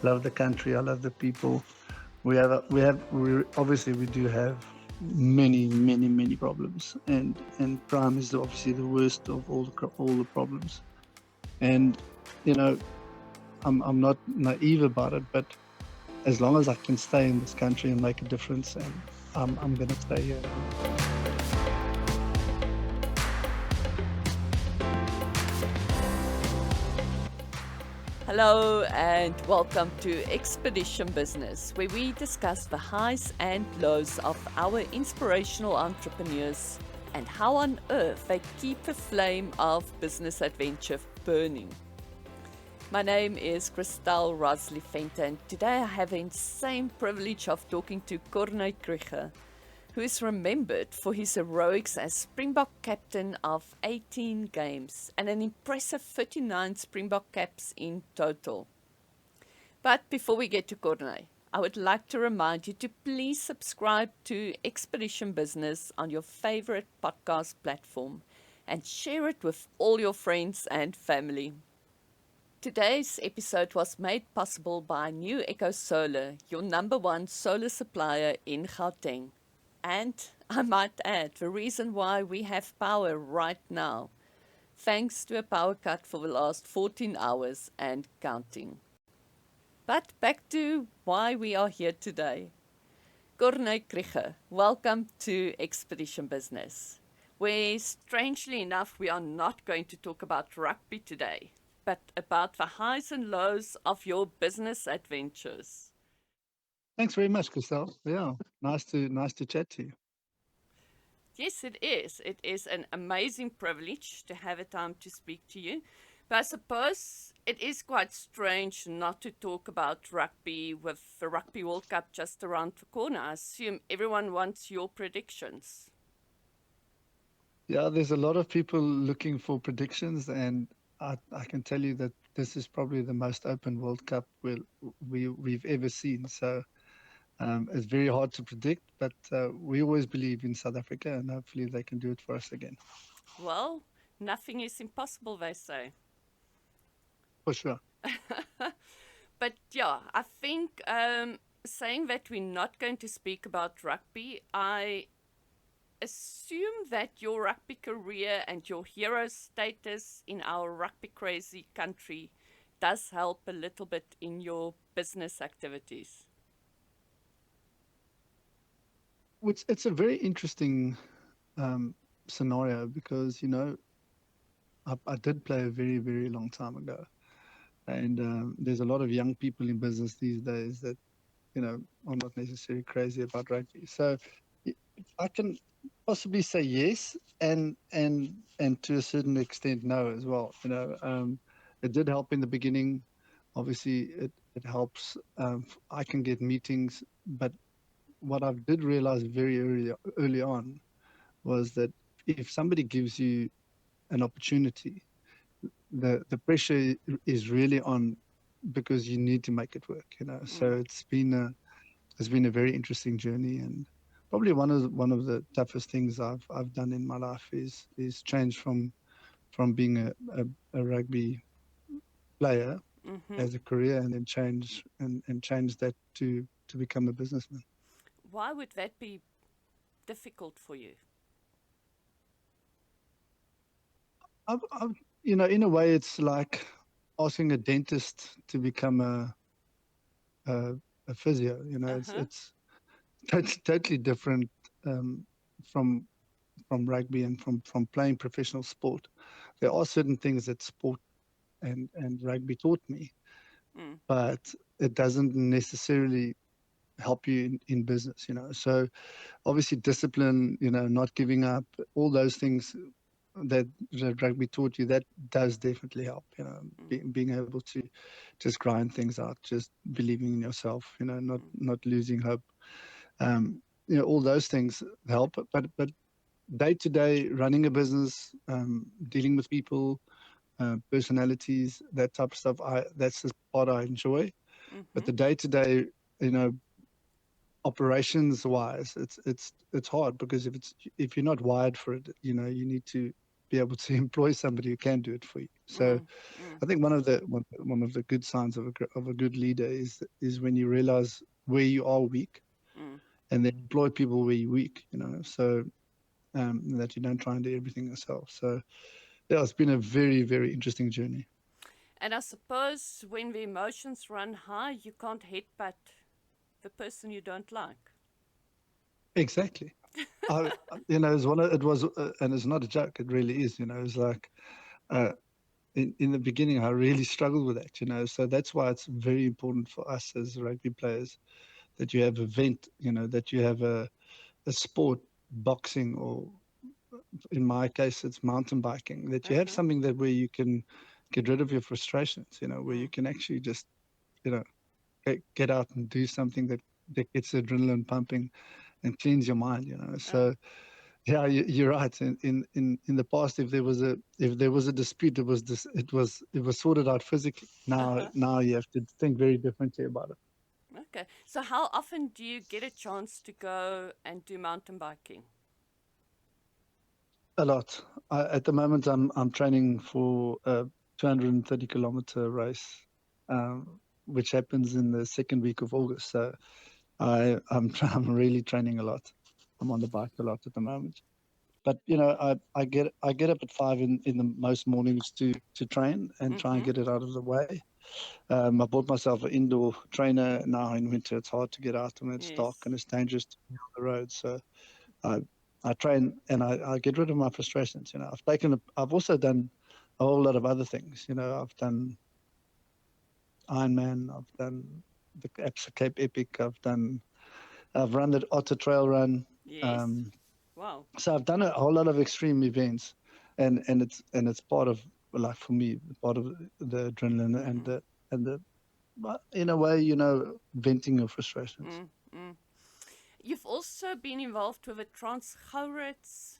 love the country. I love the people. Obviously we do have many problems, and crime is obviously the worst of all the problems. And you know, I'm not naive about it, but as long as I can stay in this country and make a difference, and I'm gonna stay here. Hello and welcome to Expedition Business, where we discuss the highs and lows of our inspirational entrepreneurs and how on earth they keep the flame of business adventure burning. My name is Christel Rosley Venter, and today I have the insane privilege of talking to Corné Krige, who is remembered for his heroics as Springbok Captain of 18 games and an impressive 39 Springbok caps in total. But before we get to Corné, I would like to remind you to please subscribe to Expedition Business on your favorite podcast platform and share it with all your friends and family. Today's episode was made possible by New Eco Solar, your #1 solar supplier in Gauteng. And I might add, the reason why we have power right now, thanks to a power cut for the last 14 hours and counting. But back to why we are here today. Corné Krige, welcome to Expedition Business, where strangely enough we are not going to talk about rugby today, but about the highs and lows of your business adventures. Thanks very much, Christelle. Yeah, nice to chat to you. Yes, it is. It is an amazing privilege to have a time to speak to you. But I suppose it is quite strange not to talk about rugby with the Rugby World Cup just around the corner. I assume everyone wants your predictions. Yeah, there's a lot of people looking for predictions, and I can tell you that this is probably the most open World Cup we've ever seen. So it's very hard to predict, but we always believe in South Africa, and hopefully they can do it for us again. Well, nothing is impossible, they say. For sure. But yeah, I think saying that we're not going to speak about rugby, I assume that your rugby career and your hero status in our rugby crazy country does help a little bit in your business activities. Which it's a very interesting um, scenario because I did play a very long time ago, and there's a lot of young people in business these days that are not necessarily crazy about rugby. So I can possibly say yes, and to a certain extent no as well. It did help in the beginning. Obviously, it helps. I can get meetings, but what I did realize very early on was that if somebody gives you an opportunity, the pressure is really on because you need to make it work. So Mm. it's been a very interesting journey, and probably one of the toughest things I've done in my life is change from being a rugby player Mm-hmm. as a career, and then change that to become a businessman. Why would that be difficult for you? In a way, it's like asking a dentist to become a, a physio. Uh-huh. It's totally different um, from rugby and from playing professional sport. There are certain things that sport and rugby taught me, Mm. but it doesn't necessarily help you in business. So obviously discipline, not giving up, all those things that rugby taught you, that does definitely help. Mm. Being able to just grind things out, just believing in yourself, not Mm. not losing hope. All those things help, but day to day running a business, dealing with people, personalities, that type of stuff, that's the part I enjoy. But Mm-hmm. the day to day, you know operations wise, it's hard because if you're not wired for it, you need to be able to employ somebody who can do it for you. So Mm, mm, I think one of the good signs of a good leader is when you realize where you are weak mm. and then employ people where you're weak. So that you don't try and do everything yourself. So yeah, it's been a very, very interesting journey. And I suppose when the emotions run high, you can't headbutt the person you don't like. Exactly. It was, and it's not a joke. It really is. It's like uh, in the beginning, I really struggled with that. So that's why it's very important for us as rugby players that you have a vent. That you have a sport, boxing, or in my case, it's mountain biking. That you have Uh-huh. something that where you can get rid of your frustrations. Where you Mm, can actually just you know get out and do something that gets the adrenaline pumping and cleans your mind. uh, So yeah, you're right. In the past, if there was a dispute, it was sorted out physically. Now uh-huh. now you have to think very differently about it. Okay. So how often do you get a chance to go and do mountain biking? A lot. At the moment, I'm training for a 230-kilometer race, which happens in the second week of August. So I'm really training a lot. I'm on the bike a lot at the moment. But I get up at 5 in the most mornings to train and try and Mm-hmm. get it out of the way. I bought myself an indoor trainer. Now in winter, it's hard to get out and it's dark and Yes. it's dangerous to be on the road. So I I train and I get rid of my frustrations. I've also done a whole lot of other things. I've done Ironman. I've done the Cape Epic. I've run the Otter Trail Run. Yes. Um, Wow. so I've done a whole lot of extreme events, and it's part of, like, for me, part of the adrenaline and Mm, the but in a way, venting your frustrations. mm, mm. You've also been involved with the Trans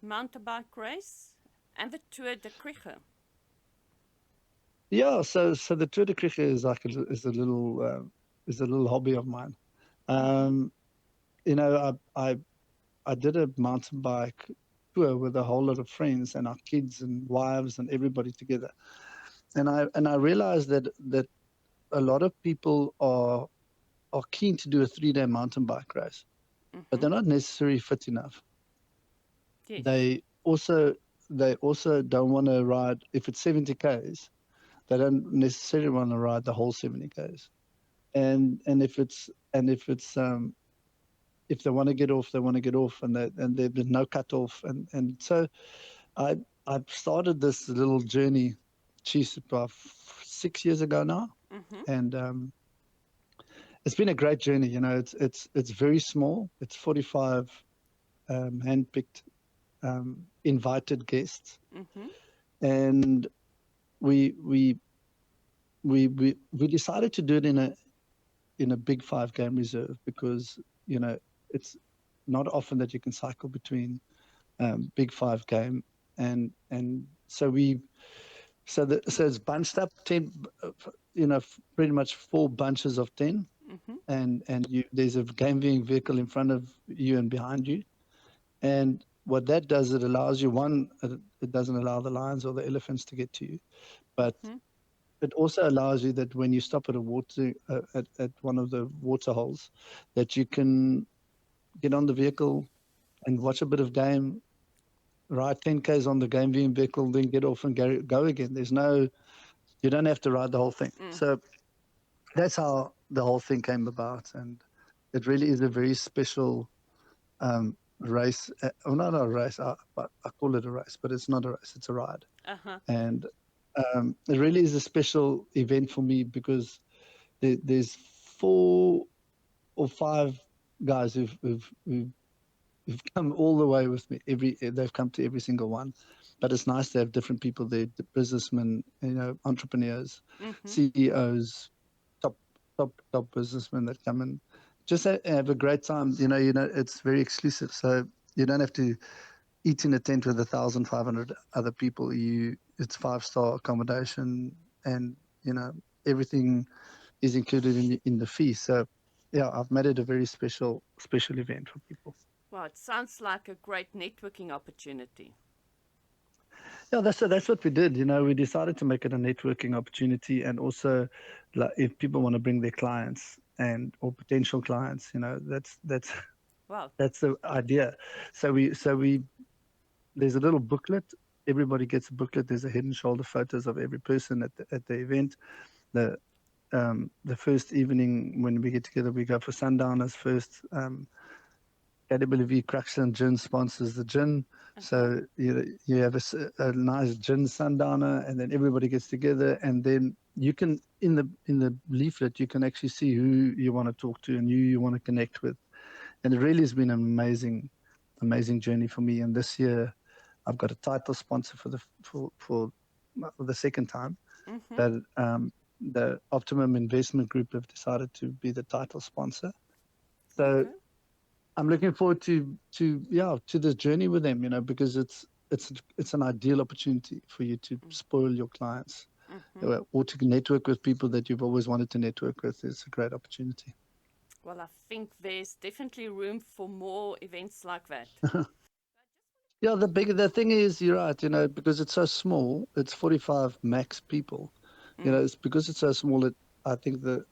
mountain bike race and the Tour de Krige. Yeah, so the Tour de Krige is a little hobby of mine. Mm-hmm. Um, I did a mountain bike tour with a whole lot of friends and our kids and wives and everybody together. And I realized that a lot of people are keen to do a 3-day mountain bike race, but Mm-hmm. they're not necessarily fit enough. Yes. They also they also don't want to ride if it's 70 k's. They don't necessarily want to ride the whole 70 k's. And if they want to get off, they want to get off, and there's no cut off. And so I I started this little journey, geez, about 6 years ago now, Mm-hmm. and it's been a great journey. It's very small. It's 45 handpicked invited guests, Mm-hmm. and we we we decided to do it in a big 5 game reserve because it's not often that you can cycle between big 5 game and so it's bunched up 10, pretty much 4 bunches of 10, Mm-hmm. and there's a game viewing vehicle in front of you and behind you. And what that does, it allows you, one, it doesn't allow the lions or the elephants to get to you, but Mm-hmm. it also allows you that when you stop at a water at one of the water holes, that you can get on the vehicle and watch a bit of game, ride 10 k's on the game viewing vehicle, then get off and go again. You don't have to ride the whole thing. Mm. So that's how the whole thing came about, and it really is a very special race. Well, not a race, but I call it a race, but it's not a race; it's a ride. Uh-huh. And it really is a special event for me because there's 4 or 5 guys who've come all the way with me. They've come to every single one, but it's nice to have different people there, the businessmen, entrepreneurs, Mm-hmm. CEOs, top top businessmen that come and just have a great time. It's very exclusive, so you don't have to eat in a tent with 1,500 other people. It's 5-star accommodation, and everything is included in the fee. So yeah, I've made it a very special event for people. Well, it sounds like a great networking opportunity. Yeah, that's what we did. We decided to make it a networking opportunity, and also, like, if people want to bring their clients and or potential clients, that's Wow. that's the idea. So we there's a little booklet. Everybody gets a booklet. There's a head and shoulder photos of every person at the event. The first evening when we get together, we go for sundowners first. KWV Crackson Gin sponsors the gin. Uh-huh. So you have a nice gin sundowner, and then everybody gets together, and then you can in the leaflet you can actually see who you want to talk to and who you want to connect with, and it really has been an amazing journey for me. And this year, I've got a title sponsor for the second time. Mm-hmm. That the Optimum Investment Group have decided to be the title sponsor. So Okay. I'm looking forward to this journey with them, because it's an ideal opportunity for you to spoil your clients, Mm-hmm. or to network with people that you've always wanted to network with. It's a great opportunity. Well, I think there's definitely room for more events like that. Yeah, the thing is, you're right, because it's so small, it's 45 max people. Mm. It's because it's so small that I think the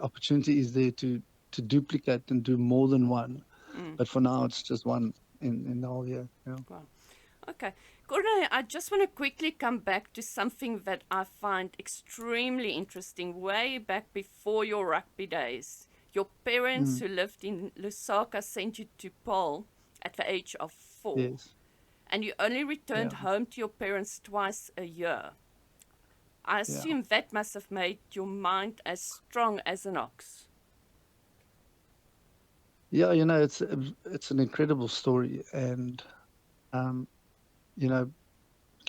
opportunity is there to duplicate and do more than one. Mm. But for now, it's just one in the whole year. Wow. Okay. Corné, I just want to quickly come back to something that I find extremely interesting way back before your rugby days. Your parents Mm, who lived in Lusaka sent you to Paul at the age of 4, yes. and you only Yeah. returned home to your parents twice a year. I Yeah. assume that must have made your mind as strong as an ox. Yeah, it's an incredible story, and um, you know,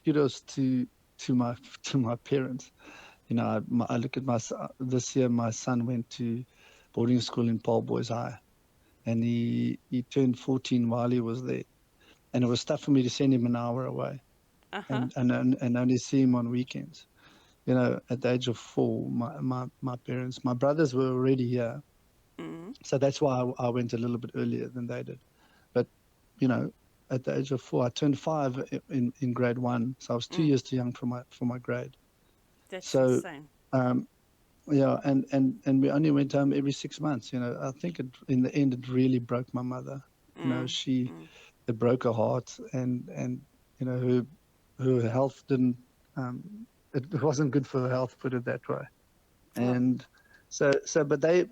kudos to my to my parents. I look at this year. My son went to boarding school in Paul Boys High, and he turned 14 while he was there, and it was tough for me to send him an hour away, Uh huh. and only see him on weekends. At the age of 4, my parents, my brothers were already here, Mm. so that's why I went a little bit earlier than they did. But you know, at the age of 4, I turned 5 in grade 1, so I was 2 years too young for my grade. That's So insane. um, yeah, and we only went home every 6 months. I think in the end it really broke my mother. Mm. She Mm. it broke her heart, and her health didn't. It wasn't good for her health, put it that way. Oh. And but they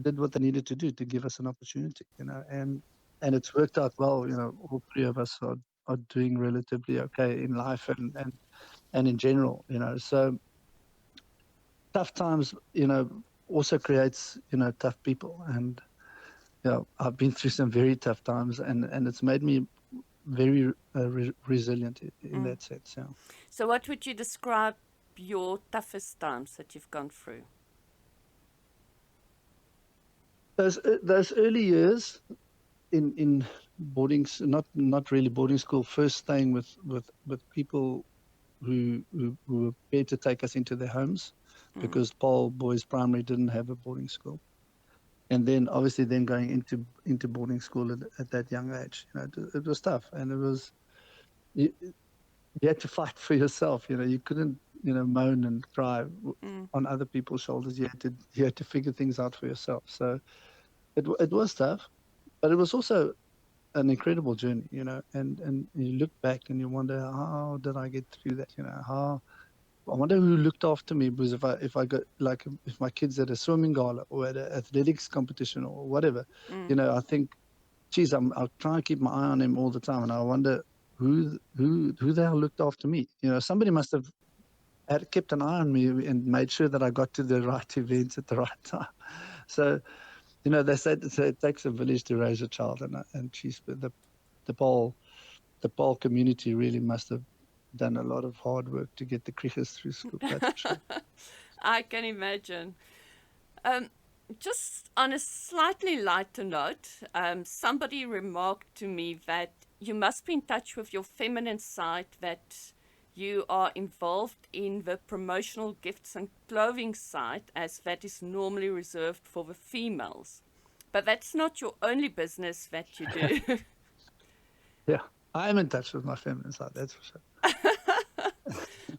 did what they needed to do to give us an opportunity, and it's worked out well. All three of us are doing relatively okay in life, and in general. So tough times, also creates, tough people. And I've been through some very tough times, and it's made me very resilient in Mm. that sense. Yeah. So, what would you describe your toughest times that you've gone through? Those early years in not really boarding school, first staying with people who were prepared to take us into their homes, Mm. because Paul Boys Primary didn't have a boarding school. And then obviously then going into boarding school at that young age, it was tough, and you had to fight for yourself. You couldn't, moan and cry Mm. on other people's shoulders. You had to figure things out for yourself. So it was tough, but it was also an incredible journey. And you look back and you wonder, how did I get through that? How I wonder who looked after me, because if I got, like, if my kids at a swimming gala or at an athletics competition or whatever, Mm. I think, geez, I'll try and keep my eye on him all the time, and I wonder who the hell looked after me. Somebody must have had kept an eye on me and made sure that I got to the right events at the right time. So they say it takes a village to raise a child, and geez, the Paul community really must have done a lot of hard work to get the crickets through school. That's for sure. I can imagine. Um, just on a slightly lighter note, somebody remarked to me that you must be in touch with your feminine side, that you are involved in the promotional gifts and clothing side, as that is normally reserved for the females. But that's not your only business that you do. Yeah. I am in touch with my feminine side, that's for sure.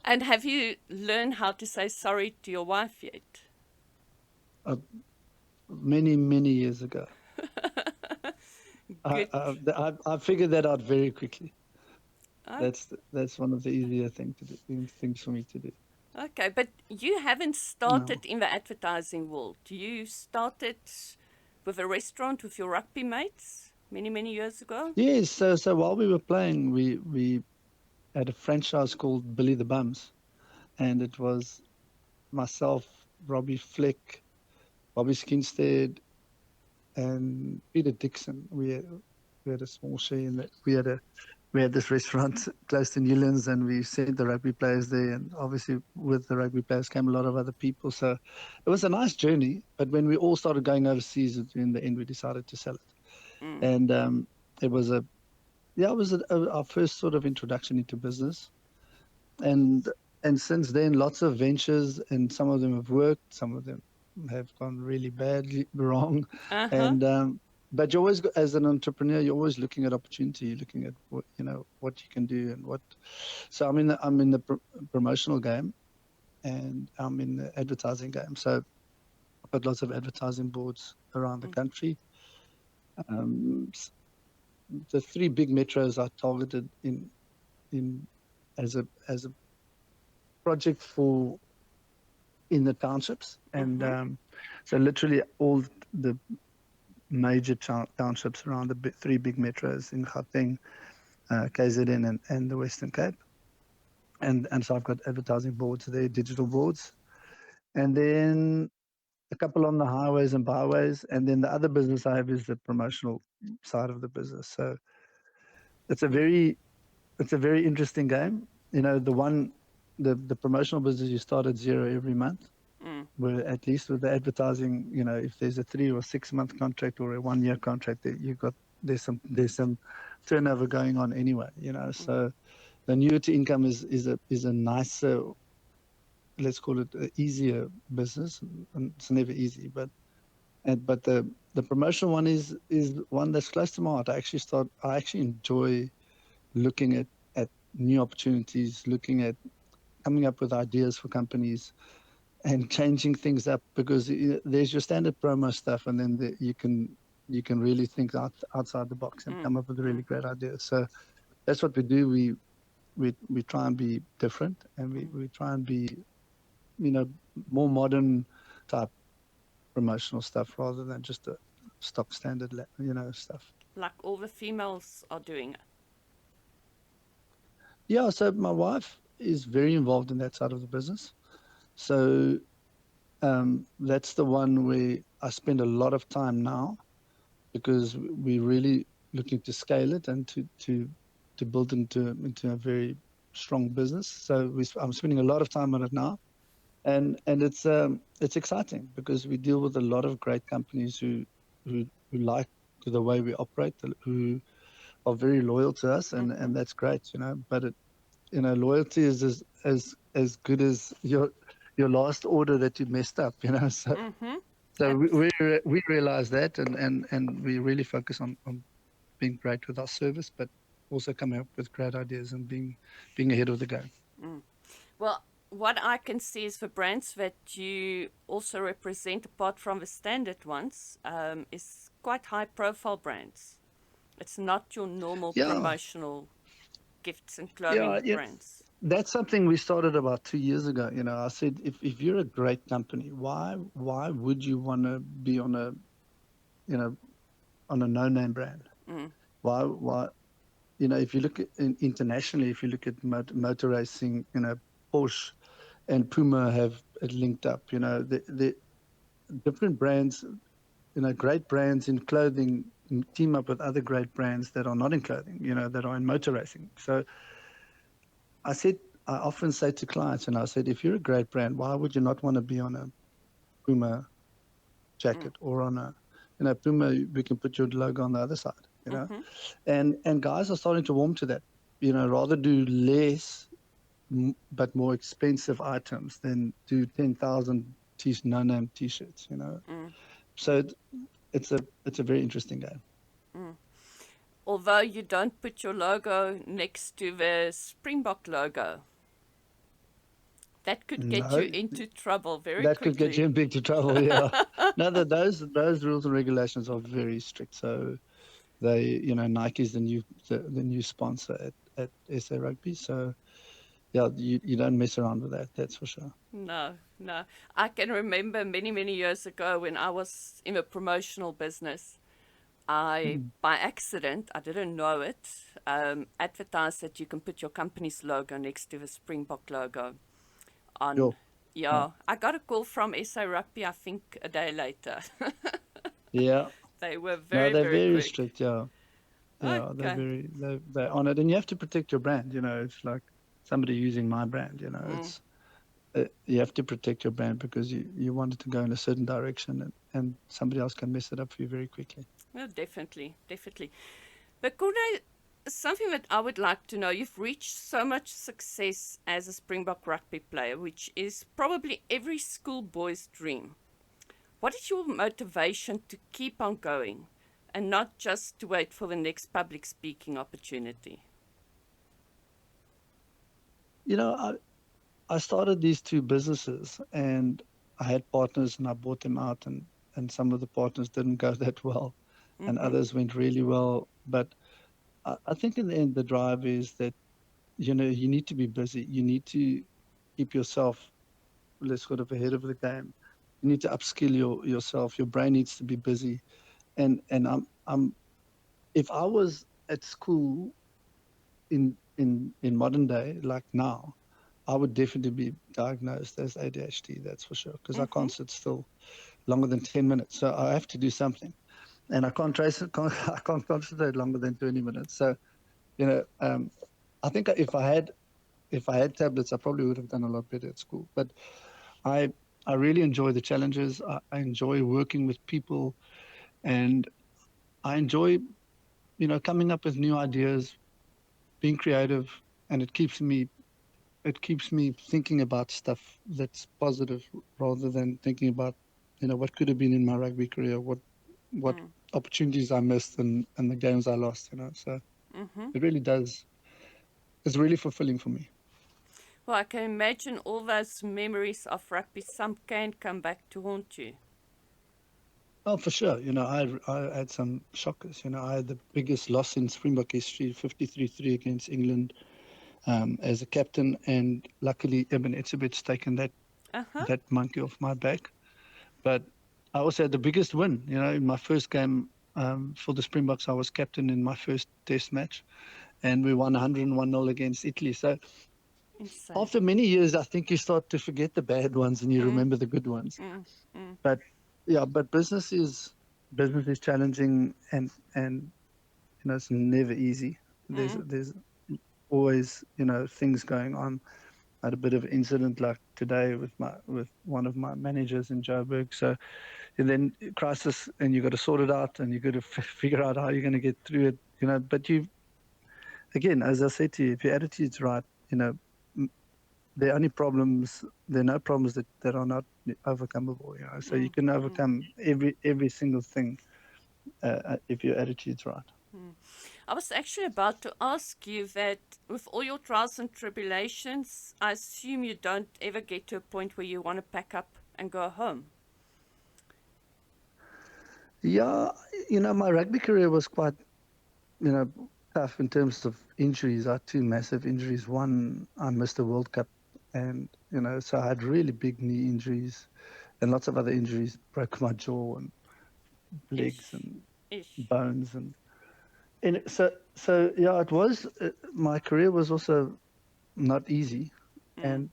And have you learned how to say sorry to your wife yet? Uh, many, many years ago. Good. I figured that out very quickly. Oh, That's one of the easier things for me to do. okay, but you haven't No. started in the advertising world. You started with a restaurant with your rugby mates many, many years ago. Yes, so while we were playing, we had a franchise called Billy the Bums, and it was myself, Robbie Flick, Bobby Skinstead, and Peter Dixon. We had a small share in that. We had this restaurant close to Newlands, and we sent the rugby players there. And obviously, with the rugby players came a lot of other people. So it was a nice journey. But when we all started going overseas, in the end, we decided to sell it. Mm. And it was our first sort of introduction into business. And and since then, lots of ventures, and some of them have worked, some of them have gone really badly wrong. Uh-huh. And but you always, as an entrepreneur, you're always looking at opportunity, you're looking at what you can do and what. So I'm in the promotional game, and I'm in the advertising game. So I've got lots of advertising boards around the Mm. country. Um, the three big metros are targeted in as a project for in the townships, and Mm-hmm. so literally all the major townships around the three big metros in Gauteng, KZN, and the Western Cape. And so I've got advertising boards there, digital boards, and then a couple on the highways and byways, and then the other business I have is the promotional side of the business. So it's a Mm. very it's a very interesting game. The promotional business, you start at zero every month. Mm. Where at least with the advertising, if there's a 3 or 6 month contract or a 1 year contract, that you got there's some turnover going on anyway. Mm. So the annuity income is a nicer, let's call it a easier business. And it's never easy, but the promotional one is one that's close to my heart. I actually enjoy looking at new opportunities, looking at coming up with ideas for companies and changing things up, because there's your standard promo stuff, and then you can really think outside the box and Mm. come up with really Mm. great ideas. So that's what we do. We try and be different, and we, Mm. we try and be you know more modern type promotional stuff rather than just a stock standard stuff. Like all the females are doing it. Yeah, so my wife is very involved in that side of the business. So that's the one where I spend a lot of time now, because we're really looking to scale it and to build into a very strong business. So I'm spending a lot of time on it now, and it's exciting because we deal with a lot of great companies who like the way we operate, who are very loyal to us, Mm-hmm. and that's great. But loyalty is as good as your last order that you messed up. So Mm-hmm. so Abs- we realize that, and we really focus on being great with our service, but also coming up with great ideas and being ahead of the game. mm. Well, what I can see is the brands that you also represent, apart from the standard ones, is quite high profile brands. It's not your normal Yeah, promotional gifts and yeah, clothing yeah. brands. That's something we started about 2 years ago. I said, if you're a great company, why would you want to be you know on a no-name brand? Mm. Why if you look at internationally, if you look at motor racing, Porsche and Puma have linked up. The different brands, great brands in clothing team up with other great brands that are not in clothing, that are in motor racing. So I said, I often say to clients, and I said, if you're a great brand, why would you not want to be on a Puma Mm. jacket or on Puma? We can put your logo on the other side, Mm-hmm. and guys are starting to warm to that. Rather do less but more expensive items than do 10,000 no-name T-shirts. Mm. So it's a very interesting game. Mm. Although you don't put your logo next to the Springbok logo. That could get No, you into trouble very that could get you quickly. in big trouble. Yeah. No, those rules and regulations are very strict. So they, Nike is the new sponsor at SA Rugby. So yeah, you don't mess around with that. That's for sure. No, no. I can remember many, many years ago when I was in a promotional business, I, Mm. by accident, I didn't know it, advertised that you can put your company's logo next to the Springbok logo on. Sure. Yeah. Yeah, I got a call from SA Rugby, I think a day later. Yeah. They were No, very, they're very very quick. strict. Yeah. Yeah. Okay. They're on it, and you have to protect your brand. It's like somebody using my brand. Mm. It's you have to protect your brand because you want it to go in a certain direction, and somebody else can mess it up for you very quickly. Well, definitely, definitely. But Corné, something that I would like to know, you've reached so much success as a Springbok rugby player, which is probably every schoolboy's dream. What is your motivation to keep on going and not just to wait for the next public speaking opportunity? You know, I started these two businesses, and I had partners, and I bought them out, and some of the partners didn't go that well, and Mm-hmm. others went really well. But I think in the end, the drive is that you need to be busy. You need to keep yourself, let's sort of ahead of the game. You need to upskill yourself. Your brain needs to be busy. And I'm if I was at school in modern day like now, I would definitely be diagnosed as ADHD. That's for sure, because I Mm-hmm. can't sit still longer than 10 minutes. So I have to do something, and I can't trace it. I can't concentrate longer than 20 minutes. So you know, I think if I had tablets, I probably would have done a lot better at school. But I I really enjoy the challenges. I enjoy working with people, and I enjoy coming up with new ideas, being creative, and it keeps me thinking about stuff that's positive rather than thinking about what could have been in my rugby career, what Mm. opportunities I missed, and the games I lost. So Mm-hmm. it really does. It's really fulfilling for me. Well, I can imagine all those memories of rugby, some can come back to haunt you. Oh, for sure. I had some shockers. I had the biggest loss in Springbok history, 53-3 against England, as a captain, and luckily Eben Etzebeth's taken Uh-huh. that monkey off my back. But I also had the biggest win. In my first game, for the Springboks, I was captain in my first Test match, and we won 101-0 against Italy. So Insane. after many years, I think you start to forget the bad ones and you Mm, remember the good ones. mm, mm, But yeah, but business is challenging, and it's never easy. There's mm. there's always things going on. I had a bit of an incident like today with one of my managers in Joburg. So and then crisis, and you got to sort it out, and you got to figure out how you're going to get through it. But again, as I said to you, if your attitude's right, there are only problems. There are no problems that are not overcomable. So you Mm, can mm, overcome every single thing if your attitude's right. mm. I was actually about to ask you that with all your trials and tribulations, I assume you don't ever get to a point where you want to pack up and go home. Yeah, my rugby career was quite you know tough in terms of injuries. I had two massive injuries. One, I missed the World Cup, and so I had really big knee injuries and lots of other injuries. Broke my jaw and legs Ish, and ish. bones, and so yeah, it was. My career was also not easy, Mm, and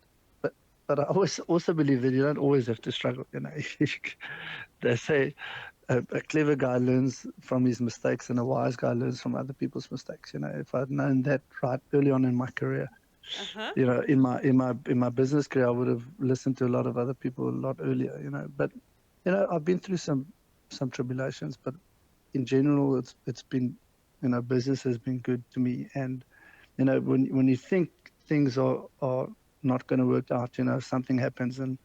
but I always also believe that you don't always have to struggle. They say a clever guy learns from his mistakes, and a wise guy learns from other people's mistakes. If I'd known that right early on in my career, uh-huh. in my business career, I would have listened to a lot of other people a lot earlier. But I've been through some tribulations, but in general, it's been business has been good to me. And when you think things are not going to work out, something happens, and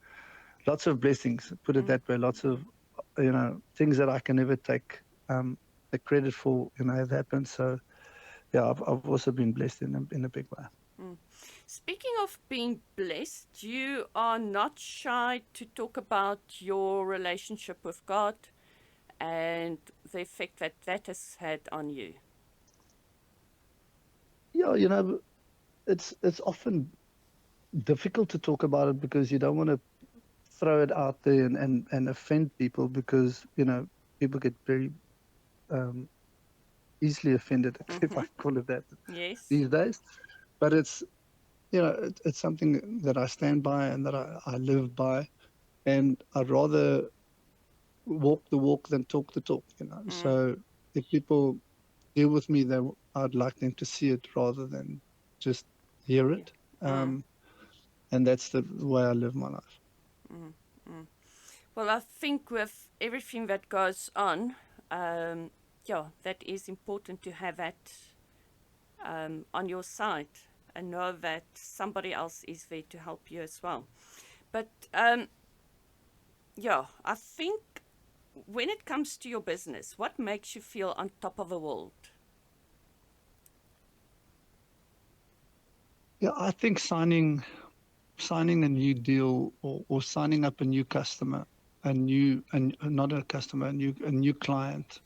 lots of blessings, put it Mm, that way, lots of things that I can never take the credit for, it happened. So yeah, I've also been blessed in a big way. Speaking of being blessed, you are not shy to talk about your relationship with God and the effect that that has had on you. Yeah, it's often difficult to talk about it because you don't want to throw it out there and offend people, because people get very um, easily offended, if I call it that, Yes. these days. But it's something that I stand by and that I live by, and I'd rather walk the walk than talk the talk. Mm, So if people deal with me, then I'd like them to see it rather than just hear yeah. it. Mm, And that's the way I live my life. mm, mm. Well, I think with everything that goes on, yeah, that is important to have that on your side and know that somebody else is there to help you as well. But yeah, I think when it comes to your business, what makes you feel on top of the world? Yeah, I think signing a new deal, or signing up a new customer, and not a customer, a new client,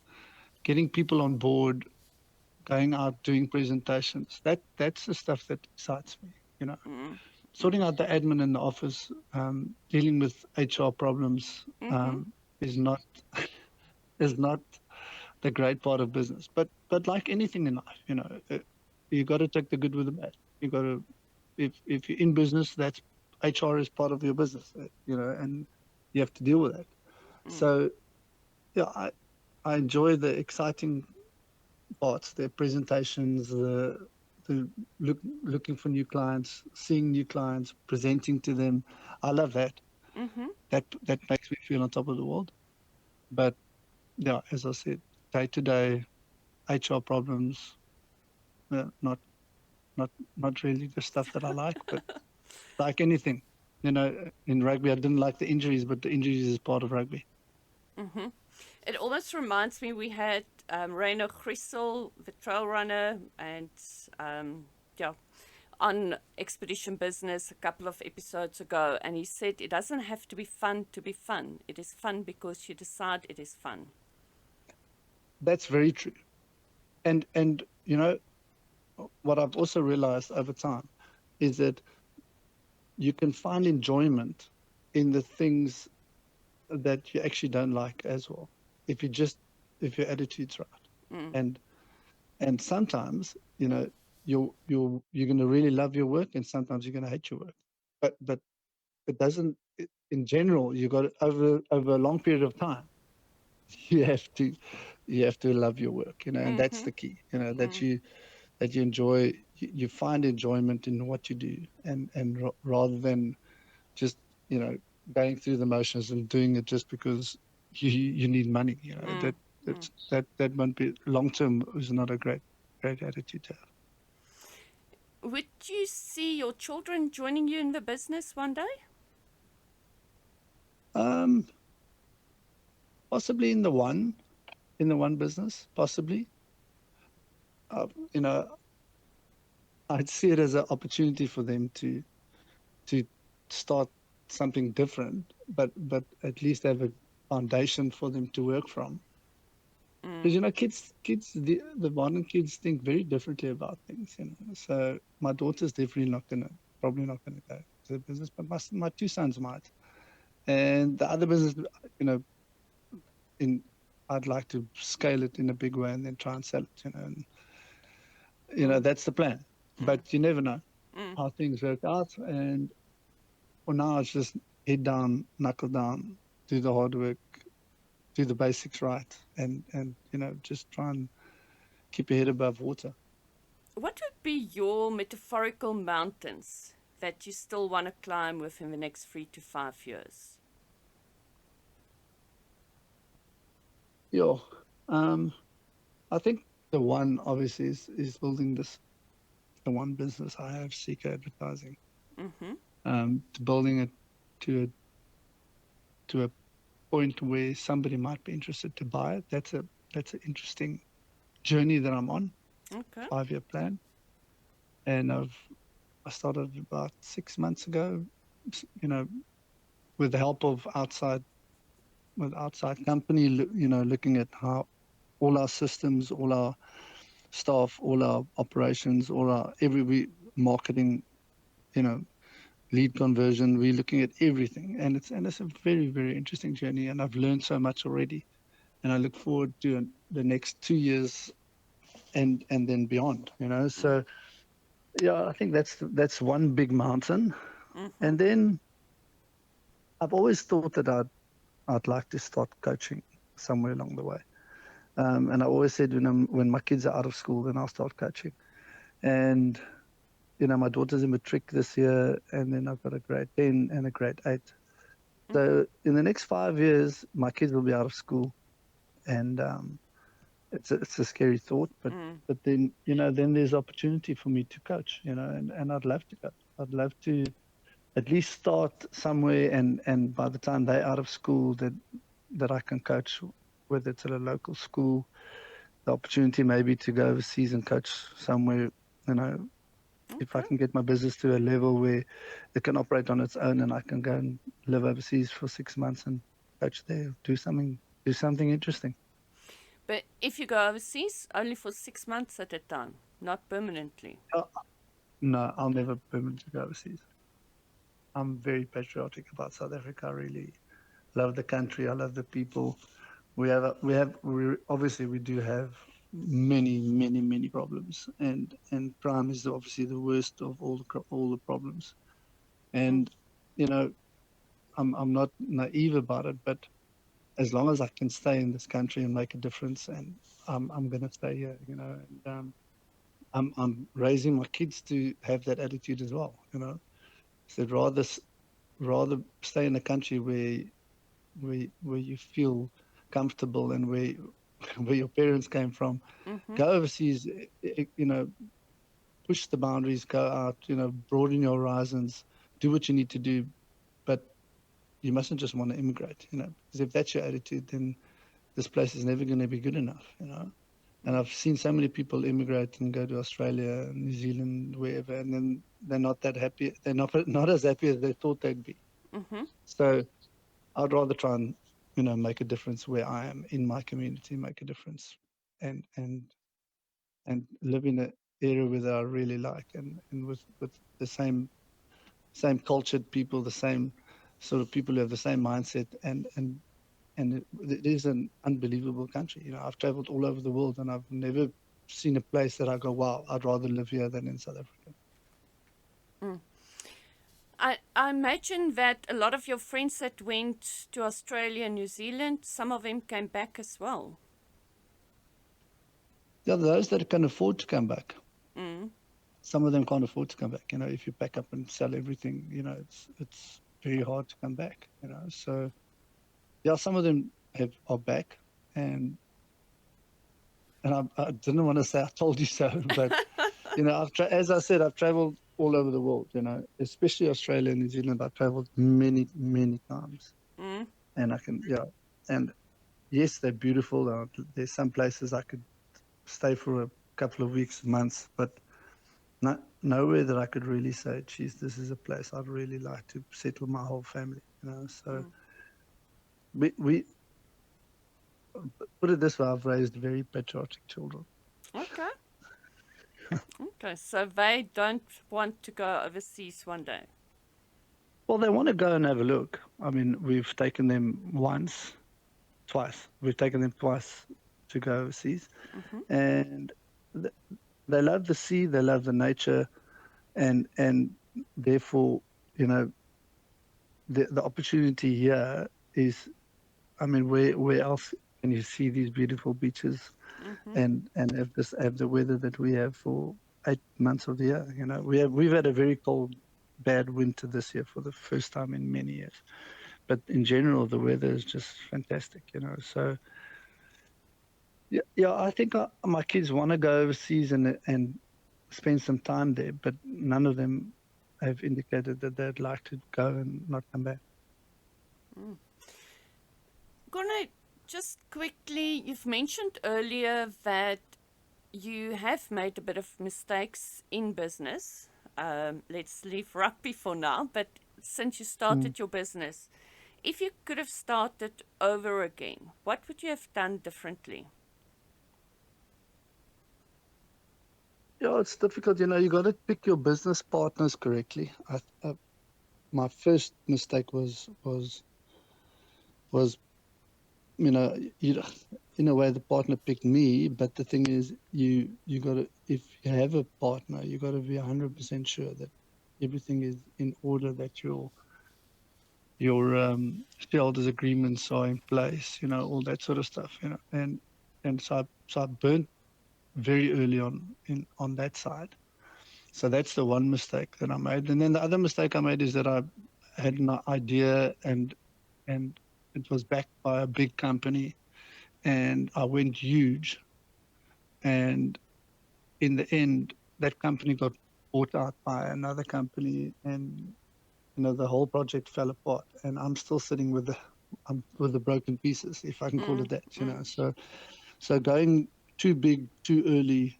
getting people on board, going out doing presentations. That's the stuff that excites me. Mm, mm, Sorting out the admin in the office, dealing with HR problems, mm-hmm, is not is not the great part of business. But like anything in life, you got to take the good with the bad. You got to, if you're in business, that's HR is part of your business, and you have to deal with that. mm, So yeah, I enjoy the exciting parts, the presentations, the looking for new clients, seeing new clients, presenting to them. I love that. mm-hmm. That makes me feel on top of the world. But yeah, as I said, day to day HR problems, not not not really the stuff that I like. But like anything, in rugby, I didn't like the injuries, but the injuries is part of rugby. Mm-hmm. It almost reminds me we had Rainer Grissel, the trail runner, and yeah, on Expedition Business a couple of episodes ago, and he said it doesn't have to be fun to be fun. It is fun because you decide it is fun. That's very true. And what I've also realized over time is that you can find enjoyment in the things that you actually don't like as well, if you just if your attitude's right. Mm, And sometimes you're going to really love your work, and sometimes you're going to hate your work. But it doesn't, in general, you got over a long period of time, you have to you have to love your work, and that's mm-hmm, the key, that mm, you enjoy, you find enjoyment in what you do, and rather than just going through the motions and doing it just because you need money. mm, mm. That won't be long term, is not a great attitude to Would you see your children joining you in the business one day? have. Possibly in the one business, possibly. uh, you know I'd see it as an opportunity for them to start something different, but at least have a foundation for them to work from. Because Mm, kids, the modern kids think very differently about things. So my daughter's definitely probably not gonna go to the business, but my two sons might. And the other business, you know, in I'd like to scale it in a big way and then try and sell it. And mm, that's the plan. mm, But you never know mm. how things work out. And for now, it's just head down, knuckle down, do the hard work, do the basics right, and just try and keep your head above water. What would be your metaphorical mountains that you still want to climb within the next 3 to 5 years? Yeah. Um, I think the one obviously is building the one business I have, Seeker Advertising. Mm-hmm. To building it to a point where somebody might be interested to buy it. that's an interesting journey that I'm on, Okay. 5-year plan. And I started about 6 months ago, you know, with the help of outside company, looking at how all our systems, all our staff, all our operations, all our marketing, you know, lead conversion. We're looking at everything, and it's a very, very interesting journey. And I've learned so much already, and I look forward to the next 2 years and then beyond. So yeah, I think that's one big mountain. Mm-hmm. And then I've always thought that I'd like to start coaching somewhere along the way. And I always said when my kids are out of school, then I'll start coaching. And my daughter's in matric this year, and then I've got a grade 10 and a grade 8. Mm-hmm. So in the next 5 years, my kids will be out of school, and it's a scary thought, but Mm. then then there's opportunity for me to coach, and I'd love to coach. I'd love to at least start somewhere, and by the time they're out of school, that I can coach, whether it's at a local school, the opportunity maybe to go overseas and coach somewhere, you know, if I Okay. can get my business to a level where it can operate on its own, and I can go and live overseas for 6 months and coach there, do something interesting. But if you go overseas, only for 6 months at a time, not permanently. Uh, no, I'll never permanently go overseas. I'm very patriotic about South Africa. I really love the country. I love the people. We obviously we do have many, many, many problems, and crime is obviously the worst of all the problems. Mm. And you know, I'm not naive about it, but as long as I can stay in this country and make a difference, and I'm gonna stay here, and I'm raising my kids to have that attitude as well, So rather stay in a country where you feel comfortable, and where where your parents came from. Mm-hmm. Go overseas, push the boundaries, go out, broaden your horizons, do what you need to do, but you mustn't just want to immigrate, because if that's your attitude, then this place is never going to be good enough. And I've seen so many people immigrate and go to Australia, New Zealand, wherever, and then they're not that happy. They're not as happy as they thought they'd be. Mm-hmm. So I'd rather try and make a difference where I am in my community, make a difference, and and and live in an area where I really like, and with the same cultured people, the same sort of people who have the same mindset, and it is an unbelievable country. I've traveled all over the world, and I've never seen a place that I go, wow, I'd rather live here than in South Africa. Mm. I imagine that a lot of your friends that went to Australia and New Zealand, some of them came back as well. The other those that can afford to come back. Mm. Some of them can't afford to come back. If you pack up and sell everything, it's very hard to come back. So yeah, some of them are back, and I didn't want to say I told you so, but as I said, I've traveled all over the world. Especially Australia and New Zealand. I've traveled many, many times, Mm. and and yes, they're beautiful. There's some places I could stay for a couple of weeks, months, but nowhere that I could really say, geez, this is a place I'd really like to settle my whole family. So Mm. we put it this way: I've raised very patriotic children. Okay. Okay. So they don't want to go overseas one day. Well, they want to go and have a look. I mean, we've taken them twice. We've taken them twice to go overseas, Mm-hmm. and th- they love the sea, they love the nature, and therefore, the opportunity here is, I mean, where else can you see these beautiful beaches Mm-hmm. and have the weather that we have for 8 months of the year? We've had a very cold, bad winter this year for the first time in many years. But in general, the weather is just fantastic. So yeah, I think my kids want to go overseas and spend some time there, but none of them have indicated that they'd like to go and not come back. Mm. Corné, just quickly, you've mentioned earlier that you have made a bit of mistakes in business. Let's leave rugby for now, but since you Mm. started your business, if you could have started over again, what would you have done differently? Yeah, it's difficult. You got to pick your business partners correctly. My first mistake was you in a way the partner picked me, but the thing is you got to, if you have a partner, you got to be 100% sure that everything is in order, that your shareholders agreements are in place, all that sort of stuff, and so I burnt very early on that side. So that's the one mistake that I made. And then the other mistake I made is that I had an idea, and it was backed by a big company, and I went huge. And in the end, that company got bought out by another company, and the whole project fell apart. And I'm still sitting with the broken pieces, if I can call Mm, it that. mm, So going too big too early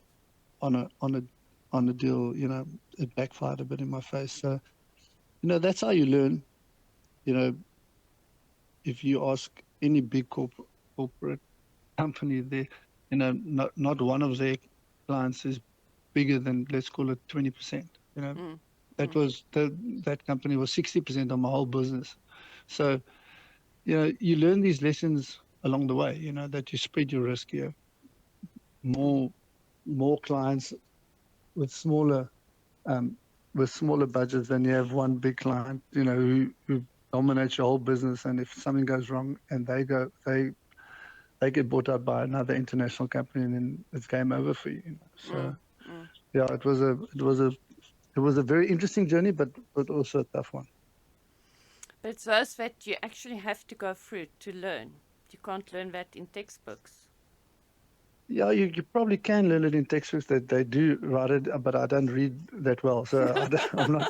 on a deal, it backfired a bit in my face. So that's how you learn. You know, if you ask any big corporate company, they, not one of their clients is bigger than, let's call it, 20%. mm, That mm, was that company was 60% of my whole business. So you learn these lessons along the way. That you spread your risk. You have mm, more clients with smaller um, budgets than you have one big client. Who dominates your whole business. And if something goes wrong and they get bought out by another international company, and then it's game over for you. So mm, mm. yeah, it was a very interesting journey, but also a tough one. But it's those that you actually have to go through to learn. You can't learn that in textbooks. Yeah, you probably can learn it in textbooks, that they do write it, but I don't read that well, so I'm not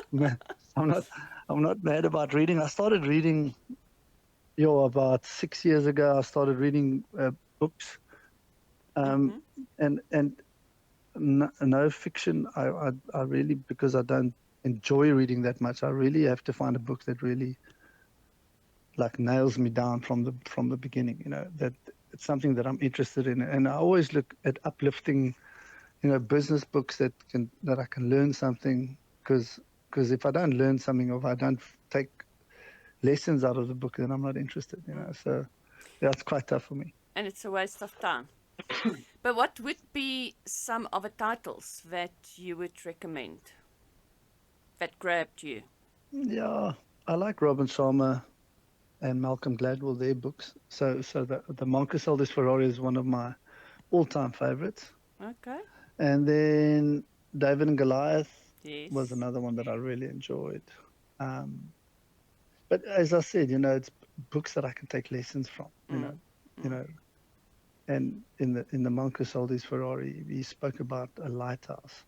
I'm not I'm not mad about reading. I started reading, about 6 years ago. I started reading books, um, Mm-hmm. and no fiction. I really, because I don't enjoy reading that much, I really have to find a book that really like nails me down from the beginning. That it's something that I'm interested in, and I always look at uplifting, business books that I can learn something, because if I don't learn something, or if I don't take lessons out of the book, then I'm not interested. Mm. So yeah, it's quite tough for me. And it's a waste of time. But what would be some of the titles that you would recommend that grabbed you? Yeah, I like Robin Sharma and Malcolm Gladwell, their books. So the Monkey This Ferrari is one of my all-time favorites. Okay. And then David and Goliath was Yes. another one that I really enjoyed. Um, but as I said, it's books that I can take lessons from. Mm. You Mm. know, and in the Monk Sold His Ferrari, he spoke about a lighthouse,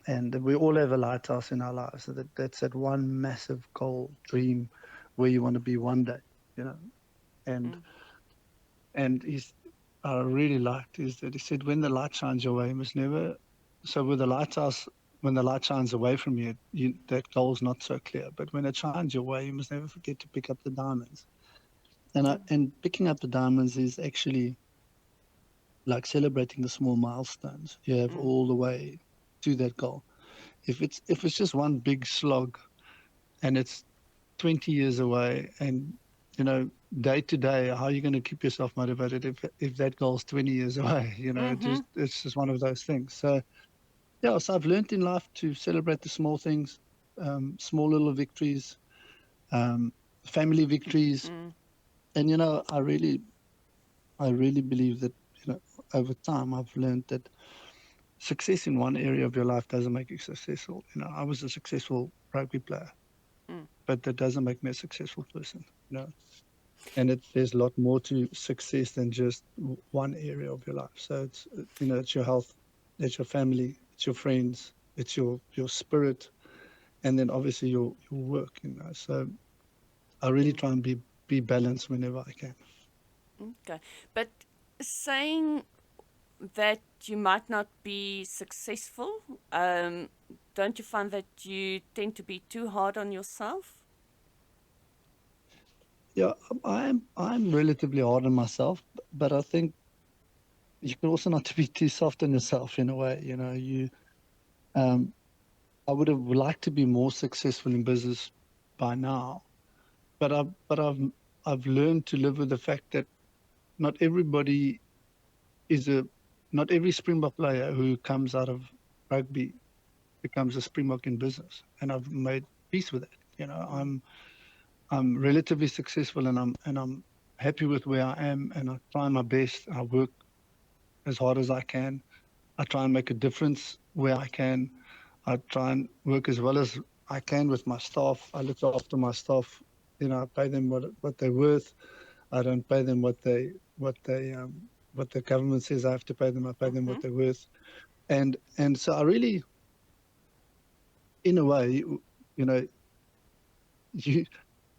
and we all have a lighthouse in our lives. So that's that one massive goal, dream, where you want to be one day. You know, and Mm. and he's I really liked is that he said, when the light shines your way, you must never. So with the lighthouse, when the light shines away from you, that goal's not so clear. But when it shines your way, you must never forget to pick up the diamonds. And picking up the diamonds is actually like celebrating the small milestones you have Mm. all the way to that goal. If it's just one big slog, and it's 20 years away, and you know day to day, how are you going to keep yourself motivated if that goal's 20 years away? Mm-hmm. It's just one of those things. So yeah, so I've learned in life to celebrate the small things, small little victories, um, family victories. Mm. And I really believe that, over time I've learned that success in one area of your life doesn't make you successful. I was a successful rugby player, Mm. but that doesn't make me a successful person. And there's a lot more to success than just one area of your life. So it's your health, it's your family, it's your friends, it's your spirit, and then obviously your work. So I really Mm. try and be balanced whenever I can. Okay. But saying that you might not be successful, don't you find that you tend to be too hard on yourself? Yeah, I'm relatively hard on myself, but I think you can also not to be too soft on yourself in a way. Um, I would have liked to be more successful in business by now, but I've learned to live with the fact that not everybody is a not every Springbok player who comes out of rugby becomes a Springbok in business, and I've made peace with it. Mm. I'm relatively successful, and I'm happy with where I am, and I try my best. I work as hard as I can. I try and make a difference where I can. I try and work as well as I can with my staff. I look after my staff. I pay them what they're worth. I don't pay them what the government says I have to pay them. I pay them Mm-hmm. what they're worth. And so I really, in a way, you know, you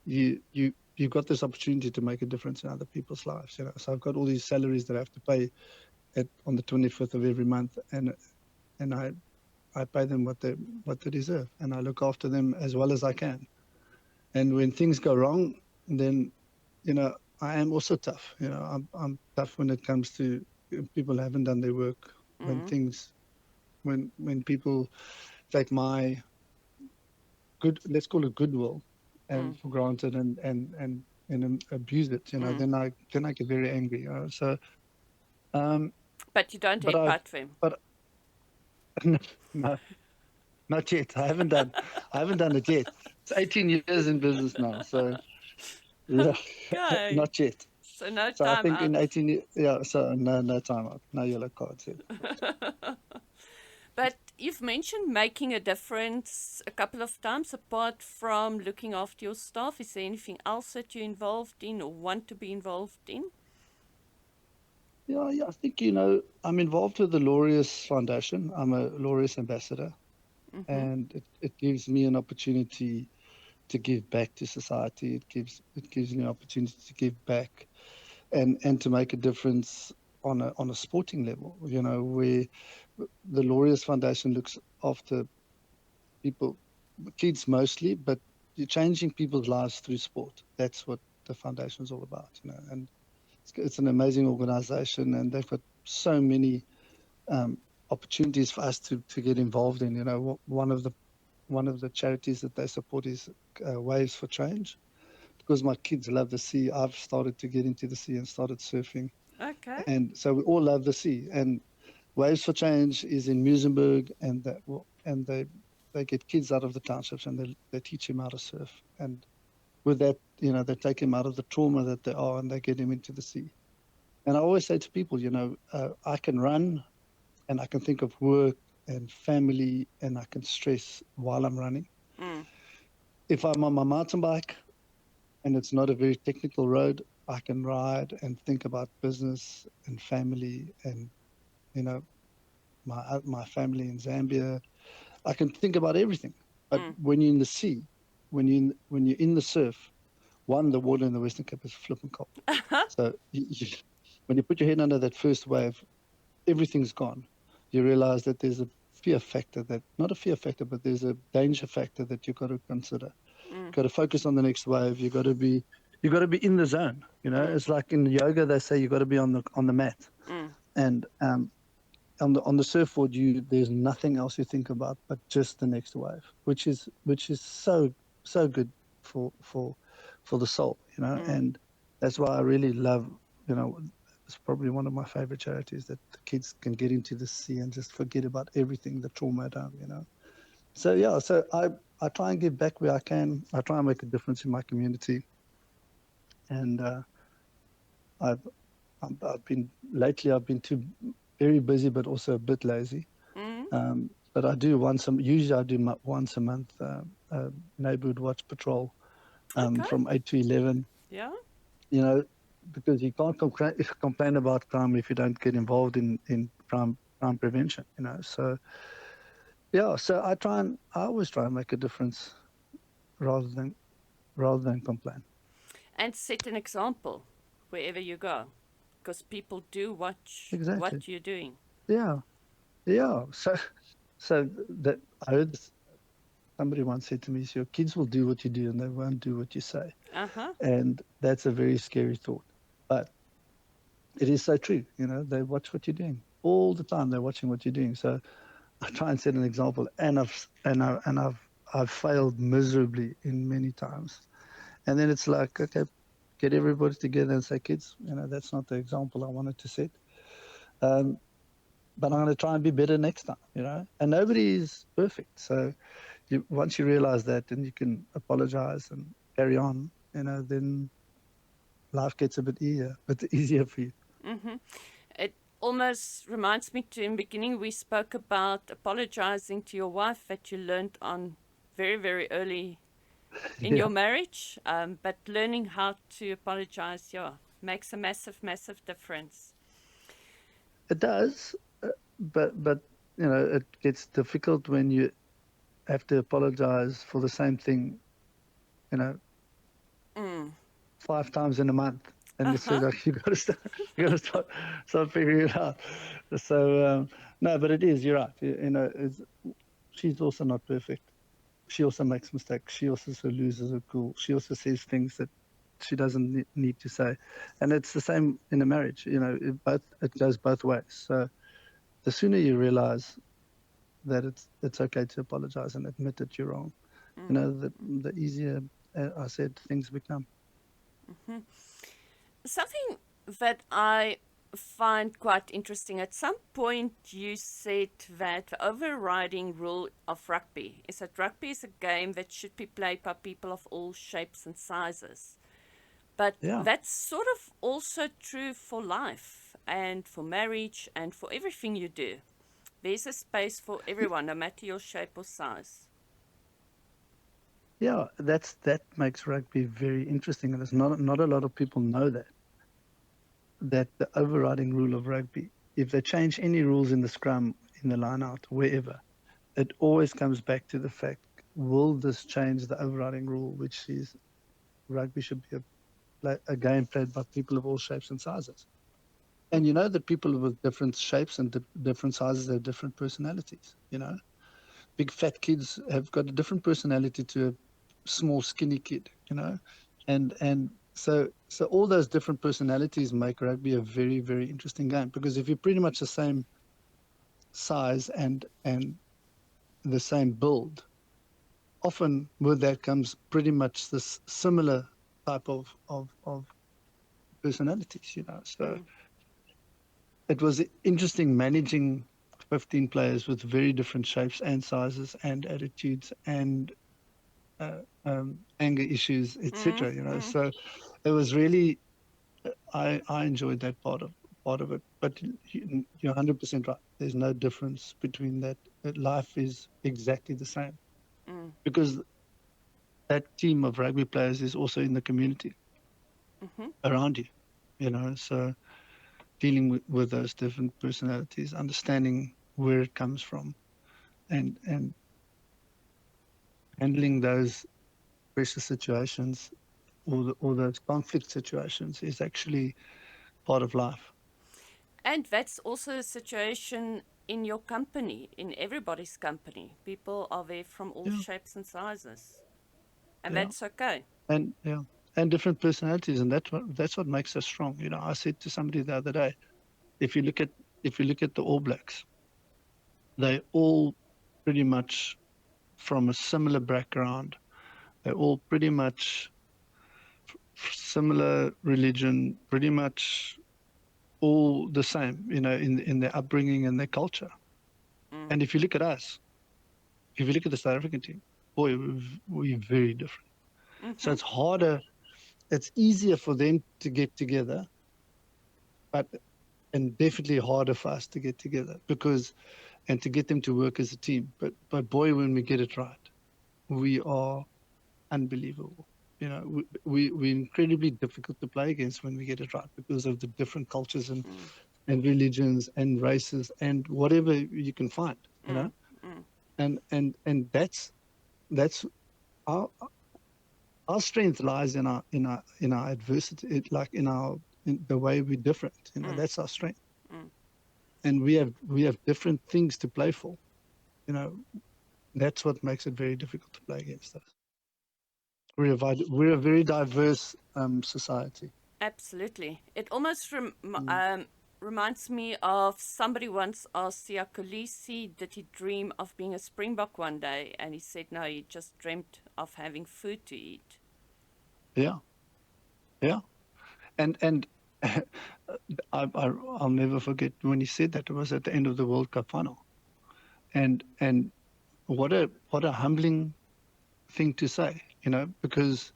you've got this opportunity to make a difference in other people's lives. So I've got all these salaries that I have to pay on the 25th of every month, and I pay them what they deserve, and I look after them as well as I can. And when things go wrong, then I am also tough. I'm tough when it comes to people haven't done their work. When Mm. things when people take my good, let's call it goodwill, Mm. and for granted, and abuse it. Mm. Then I get very angry. So um, But you don't but I've headbutt them. but no, not yet. I haven't done it yet. It's 18 years in business now, so yeah, Okay. not yet. So no So I time think in out. 18 years, yeah, so no time out, no yellow cards yet. But you've mentioned making a difference a couple of times apart from looking after your staff. Is there anything else that you're involved in or want to be involved in? Yeah, I think I'm involved with the Laureus Foundation. I'm a Laureus ambassador, Mm-hmm. and it gives me an opportunity to give back to society. It gives me an opportunity to give back and to make a difference on a sporting level. Where the Laureus Foundation looks after people, kids mostly, but you're changing people's lives through sport. That's what the foundation is all about. And it's an amazing organization, and they've got so many um, opportunities for us to get involved in. One of the charities that they support is Waves for Change. Because my kids love the sea, I've started to get into the sea and started surfing. Okay. And so we all love the sea. And Waves for Change is in Muizenberg, and they get kids out of the townships, and they teach them how to surf. And with that, they take him out of the trauma that they are, and they get him into the sea. And I always say to people, I can run, and I can think of work and family, and I can stress while I'm running. Mm. If I'm on my mountain bike and it's not a very technical road, I can ride and think about business and family, and you know my family in Zambia. I can think about everything. But Mm. when you're in the sea, when you're in the surf, one, the water in the Western Cape is flipping cold. So when you put your head under that first wave, everything's gone. You realize that there's a fear factor, that not a fear factor, but there's a danger factor that you've got to consider. Mm. You've got to focus on the next wave. You got to be in the zone. Mm. It's like in yoga, they say you got to be on the mat. Mm. And on the surfboard, there's nothing else you think about but just the next wave, which is so good for the soul. Mm. And that's why I really love. It's probably one of my favorite charities, that the kids can get into the sea and just forget about everything, the trauma at home. So yeah, so I try and give back where I can. I try and make a difference in my community, and I've I've been too very busy, but also a bit lazy. Mm. But usually I do once a month, neighborhood watch patrol, Okay. from 8 to 11, Yeah. you know, because you can't complain about crime if you don't get involved in crime prevention. So yeah, so I always try and make a difference rather than complain. And set an example. wherever you go, because people do watch Exactly. what you're doing. Yeah. Yeah. So that I heard somebody once said to me, so your kids will do what you do and they won't do what you say. Uh-huh. And that's a very scary thought. But it is so true. They watch what you're doing all the time. They're watching what you're doing. So I try and set an example, and I've failed miserably in many times. And then it's like, okay, get everybody together and say, kids, that's not the example I wanted to set. Um, but I'm going to try and be better next time. And nobody is perfect. So once you realize that, and you can apologize and carry on, then life gets a bit easier for you. Mm-hmm. It almost reminds me to in the beginning we spoke about apologizing to your wife that you learned on very, very early in Yeah, your marriage, but learning how to apologize, yeah, makes a massive, massive difference. it does. But it gets difficult when you have to apologize for the same thing, you know, Mm. 5 times in a month, and it's Uh-huh. like you got to start figuring it out. So no, but it is. You're right. She's also not perfect. She also makes mistakes. She also loses her cool. She also says things that she doesn't need to say, and it's the same in a marriage. It goes both ways. So the sooner you realize that it's okay to apologize and admit that you're wrong, Mm. the easier, I said, things become. Mm-hmm. Something that I find quite interesting, at some point you said that the overriding rule of rugby is that rugby is a game that should be played by people of all shapes and sizes. But Yeah, that's sort of also true for life and for marriage and for everything you do. There's a space for everyone, no matter your shape or size. yeah. That makes rugby very interesting, and it's not a lot of people know that the overriding rule of rugby, if they change any rules in the scrum, in the line out, wherever, it always comes back to the fact: will this change the overriding rule, which is rugby should be a game played by people of all shapes and sizes. And that people with different shapes and different sizes have different personalities. Big fat kids have got a different personality to a small skinny kid. And so all those different personalities make rugby a very, very interesting game, because if you're pretty much the same size and the same build, often with that comes pretty much this similar type of personalities. So Mm. it was interesting managing 15 players with very different shapes and sizes and attitudes and anger issues, Mm. etc. Mm. So it was really, I enjoyed that part of it. But you're 100% right. There's no difference between that. Life is exactly the same, Mm. because that team of rugby players is also in the community Mm-hmm. around you. So dealing with those different personalities, understanding where it comes from, and handling those pressure situations, or those conflict situations, is actually part of life. And that's also a situation in your company, in everybody's company. People are there from all Yeah, shapes and sizes. And yeah, that's okay. yeah, and different personalities, and that's what makes us strong. I said to somebody the other day, if you look at the All Blacks, they all pretty much from a similar background. They're all pretty much similar religion, pretty much all the same, in their upbringing and their culture. Mm. And if you look at us, if you look at the South African team, boy, we're very different. So Mm-hmm. it's harder, it's easier for them to get together, but and definitely harder for us to get together, and to get them to work as a team. But boy, when we get it right, we are unbelievable. We're incredibly difficult to play against when we get it right, because of the different cultures Mm. and religions and races and whatever you can find. Mm. Mm. And that's our strength lies in our adversity, like in our in the way we're different. You know, Mm, that's our strength. mm. And we have different things to play for. You know, that's what makes it very difficult to play against us. We're a very diverse society. Absolutely. It almost Mm. reminds me of somebody once asked Sia Kolisi, did he dream of being a Springbok one day? And he said, no, he just dreamt of having food to eat. Yeah, yeah, and I'll never forget when he said that. It was at the end of the World Cup final, and what a humbling thing to say, you know, because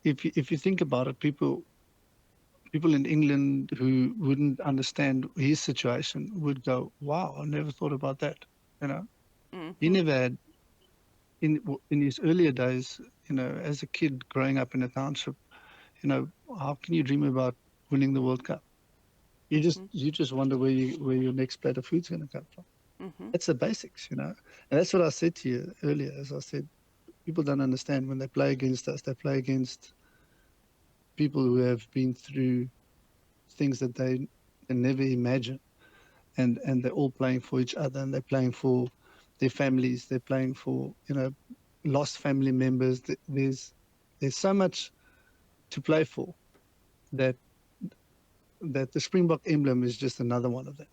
if you think about it, people in England who wouldn't understand his situation would go, "Wow, I never thought about that." You know, he Mm-hmm. never had in his earlier days, you know, as a kid growing up in a township, you know, how can you dream about winning the World Cup? You just Mm-hmm. you just wonder where your next plate of food's going to come from. Mm-hmm. That's the basics, you know, and that's what I said to you earlier. As I said, people don't understand when they play against us. They play against people who have been through things that they can never imagine, and they're all playing for each other, and they're playing for their families. They're playing for, you know, lost family members. There's so much to play for that the Springbok emblem is just another one of them.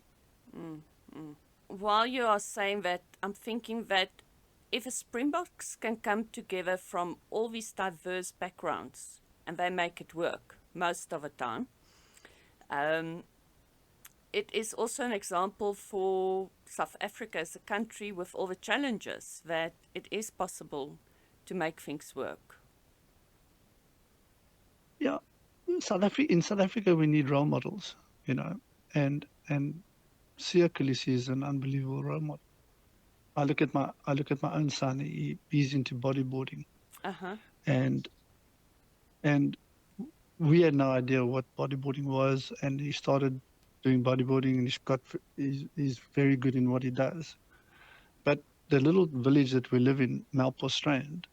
Mm-hmm. While you are saying that, I'm thinking that if a Springboks can come together from all these diverse backgrounds and they make it work most of the time, um, it is also an example for South Africa as a country with all the challenges that it is possible to make things work. Yeah, in South Africa we need role models, you know, and Siya Kolisi is an unbelievable role model. I look at my own son. He's into bodyboarding, Uh huh. and and we had no idea what bodyboarding was, and he started doing bodyboarding, and he's very good in what he does. But the little village that we live in, Malpo Strand,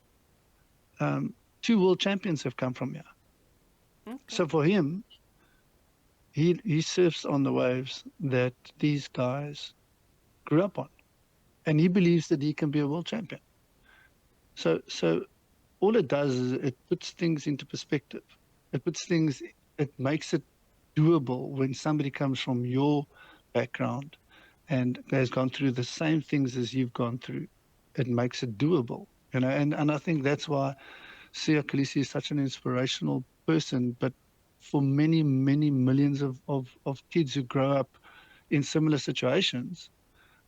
um, two world champions have come from here. Okay. So for him, he surfs on the waves that these guys grew up on, and he believes that he can be a world champion. So all it does is it puts things into perspective. It puts things, it makes it doable when somebody comes from your background and has gone through the same things as you've gone through. It makes it doable, you know. And I think that's why Siya Kolisi is such an inspirational person. But for many, many millions of kids who grow up in similar situations,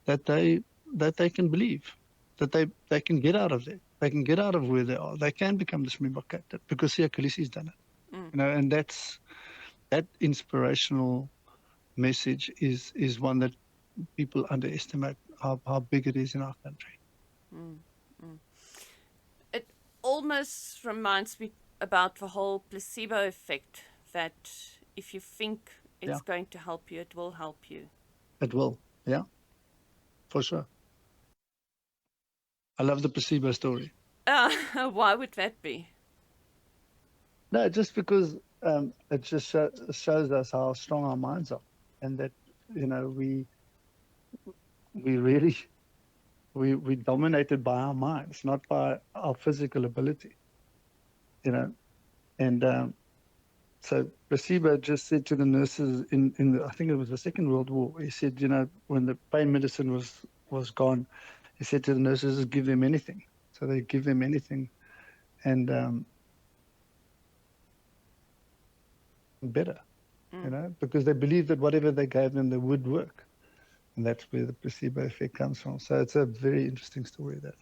that they can believe that they can get out of there. They can get out of where they are. They can become the Springbok captain because Siya Kolisi's done it. Mm, You know, and that inspirational message is one that people underestimate how big it is in our country. mm, mm. It almost reminds me about the whole placebo effect that if you think Yeah, it's going to help you, it will help you. it will. Yeah, for sure. I love the placebo story. Why would that be? No, just because it just shows us how strong our minds are, and that, you know, we really we dominated by our minds, not by our physical ability, you know. And so Placebo just said to the nurses in I think it was the Second World War. He said, you know, when the pain medicine was gone, he said to the nurses, give them anything. So they give them anything, and better, you Mm. know, because they believed that whatever they gave them, they would work, and that's where the placebo effect comes from. So it's a very interesting story. That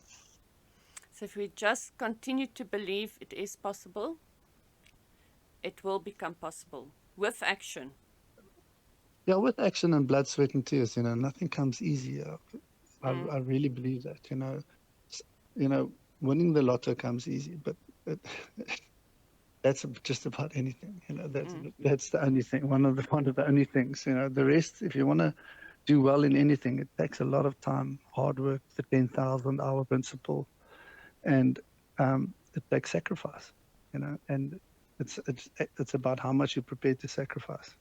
So if we just continue to believe it is possible, it will become possible with action. yeah, with action and blood, sweat, and tears, you know, nothing comes easy. Mm, I really believe that, you know. You know, winning the lotto comes easy, but it, that's just about anything. You know, mm, that's the only thing. One of the only things. You know, the rest, if you want to do well in anything, it takes a lot of time, hard work, the 10,000 hour principle, and it takes sacrifice. You know, and It's about how much you're prepared to sacrifice.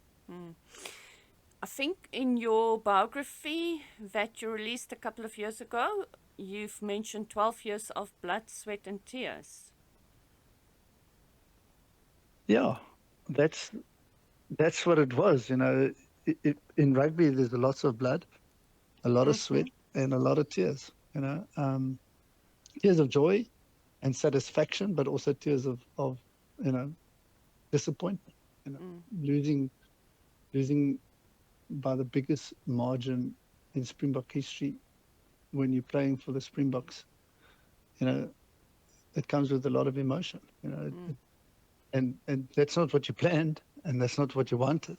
I think in your biography that you released a couple of years ago, you've mentioned 12 years of blood, sweat, and tears. Yeah, that's what it was. You know, in rugby, there's lots of blood, a lot of sweat, and a lot of tears. You know, tears of joy and satisfaction, but also tears of you know, disappointment. You know, losing by the biggest margin in Springbok history when you're playing for the Springboks. You know, it comes with a lot of emotion. You know, and that's not what you planned, and that's not what you wanted.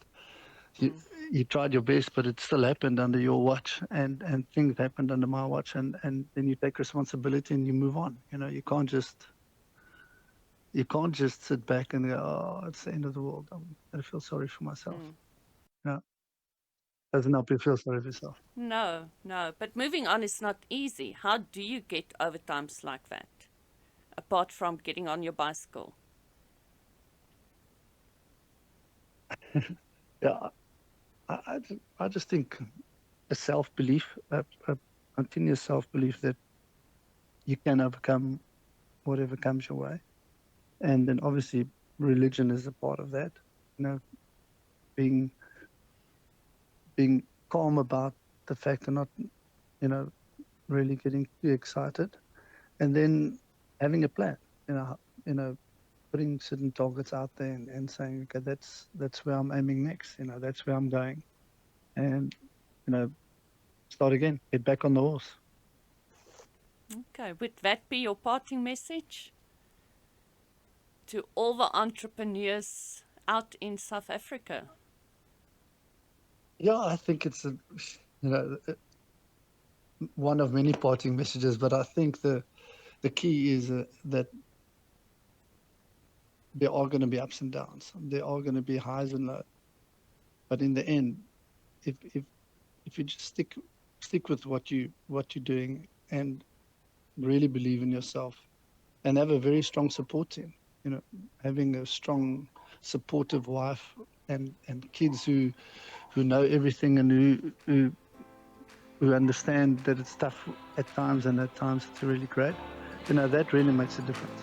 You tried your best, but it still happened under your watch, and things happened under my watch, and then you take responsibility and you move on. You know, you can't just sit back and go, oh, it's the end of the world. I feel sorry for myself. No, doesn't help you feel sorry for yourself. No, no. But moving on is not easy. How do you get over times like that? Apart from getting on your bicycle. Yeah, I just think a self-belief, a continuous self-belief that you can overcome whatever comes your way. And then obviously religion is a part of that. You know, being calm about the fact of not, you know, really getting too excited, and then having a plan. You know, putting certain targets out there and saying, okay, that's where I'm aiming next. You know, that's where I'm going, and you know, start again, get back on the horse. Okay, would that be your parting message to all the entrepreneurs out in South Africa? Yeah, I think it's one of many parting messages, but I think the key is that there are going to be ups and downs. There are going to be highs and lows. But in the end, if you just stick with what you're doing and really believe in yourself and have a very strong support team, you know, having a strong, supportive wife and kids who know everything and who understand that it's tough at times and at times it's really great, you know, that really makes a difference.